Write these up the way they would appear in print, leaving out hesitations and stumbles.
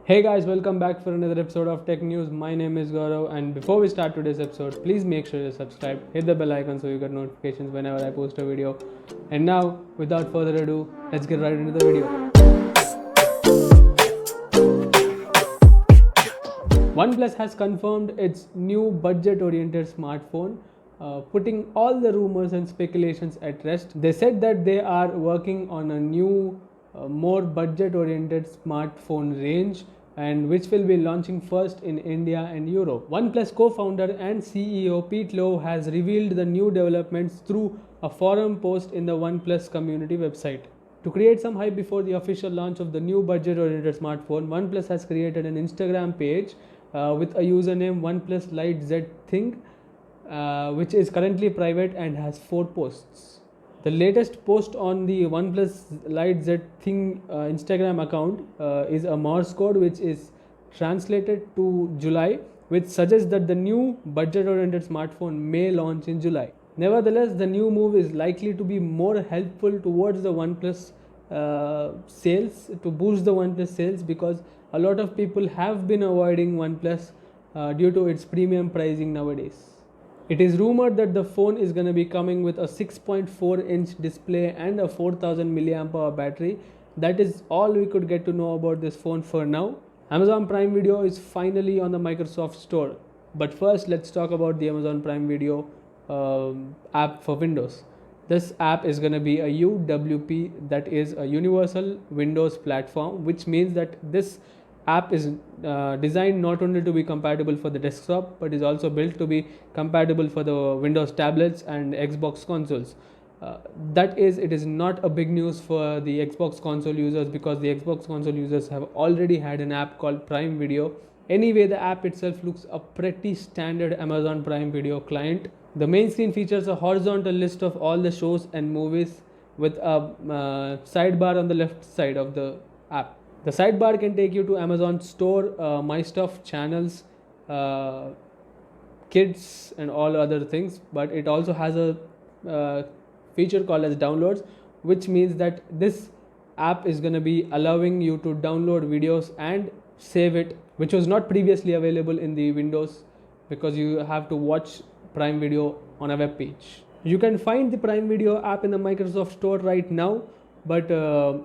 Hey guys, welcome back for another episode of Tech News. My name is Gaurav, and before we start today's episode, please make sure you're subscribed, hit the bell icon so you get notifications whenever I post a video. And now, without further ado, let's get right into the video. OnePlus has confirmed its new budget-oriented smartphone, putting all the rumors and speculations at rest. They said that they are working on a new, more budget-oriented smartphone range, and which will be launching first in India and Europe. OnePlus co-founder and CEO Pete Lowe has revealed the new developments through a forum post in the OnePlus community website. To create some hype before the official launch of the new budget-oriented smartphone, OnePlus has created an Instagram page with a username OnePlusZ, which is currently private and has 4 posts. The latest post on the OnePlusZ Instagram account is a Morse code which is translated to July, which suggests that the new budget-oriented smartphone may launch in July. Nevertheless, the new move is likely to be more helpful towards the OnePlus sales, to boost the OnePlus sales, because a lot of people have been avoiding OnePlus due to its premium pricing nowadays. It is rumored that the phone is going to be coming with a 6.4-inch display and a 4000 mAh battery. That is all we could get to know about this phone for now. Amazon Prime Video is finally on the Microsoft Store. But first, let's talk about the Amazon Prime Video app for Windows. This app is going to be a UWP, that is a Universal Windows Platform, which means that this app is designed not only to be compatible for the desktop, but is also built to be compatible for the Windows tablets and Xbox consoles. It is not a big news for the Xbox console users, because the Xbox console users have already had an app called Prime Video. Anyway, the app itself looks a pretty standard Amazon Prime Video client. The main screen features a horizontal list of all the shows and movies with a sidebar on the left side of the app. The sidebar can take you to Amazon Store, My Stuff, channels, kids and all other things, but it also has a feature called as downloads, which means that this app is going to be allowing you to download videos and save it, which was not previously available in the Windows, because you have to watch Prime Video on a web page. You can find the Prime Video app in the Microsoft Store right now, but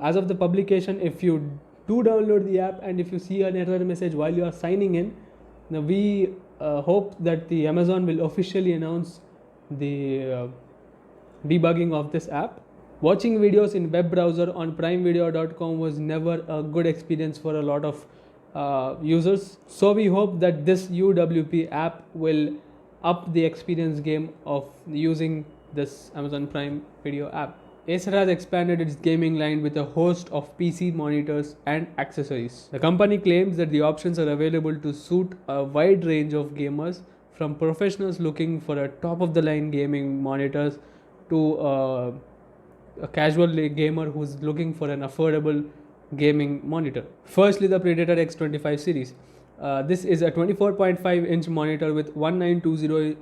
as of the publication, if you do download the app and if you see an error message while you are signing in, now we hope that the Amazon will officially announce the debugging of this app. Watching videos in web browser on primevideo.com was never a good experience for a lot of users, so we hope that this UWP app will up the experience game of using this Amazon Prime Video app. Acer has expanded its gaming line with a host of PC monitors and accessories. The company claims that the options are available to suit a wide range of gamers, from professionals looking for a top-of-the-line gaming monitors to a casual gamer who's looking for an affordable gaming monitor. Firstly, the Predator X25 series. This is a 24.5-inch monitor with 1920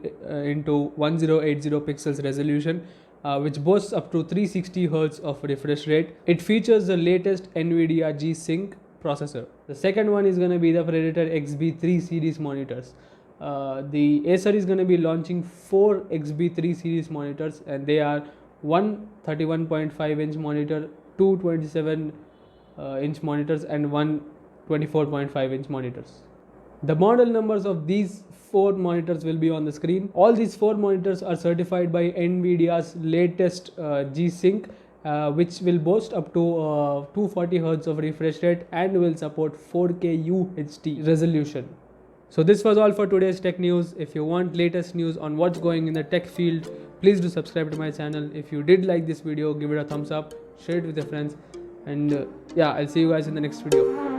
into 1080 pixels resolution, which boasts up to 360 Hz of refresh rate. It features the latest NVIDIA G-Sync processor. The second one is going to be the Predator XB3 series monitors. The Acer is going to be launching 4 XB3 series monitors, and they are one 31.5-inch monitor, two 27-inch monitors, and one 24.5-inch monitors. The model numbers of these 4 monitors will be on the screen. All these 4 monitors are certified by NVIDIA's latest G-Sync, which will boast up to 240 Hz of refresh rate and will support 4K UHD resolution. So this was all for today's tech news. If you want latest news on what's going in the tech field, please do subscribe to my channel. If you did like this video, give it a thumbs up, share it with your friends, and I'll see you guys in the next video.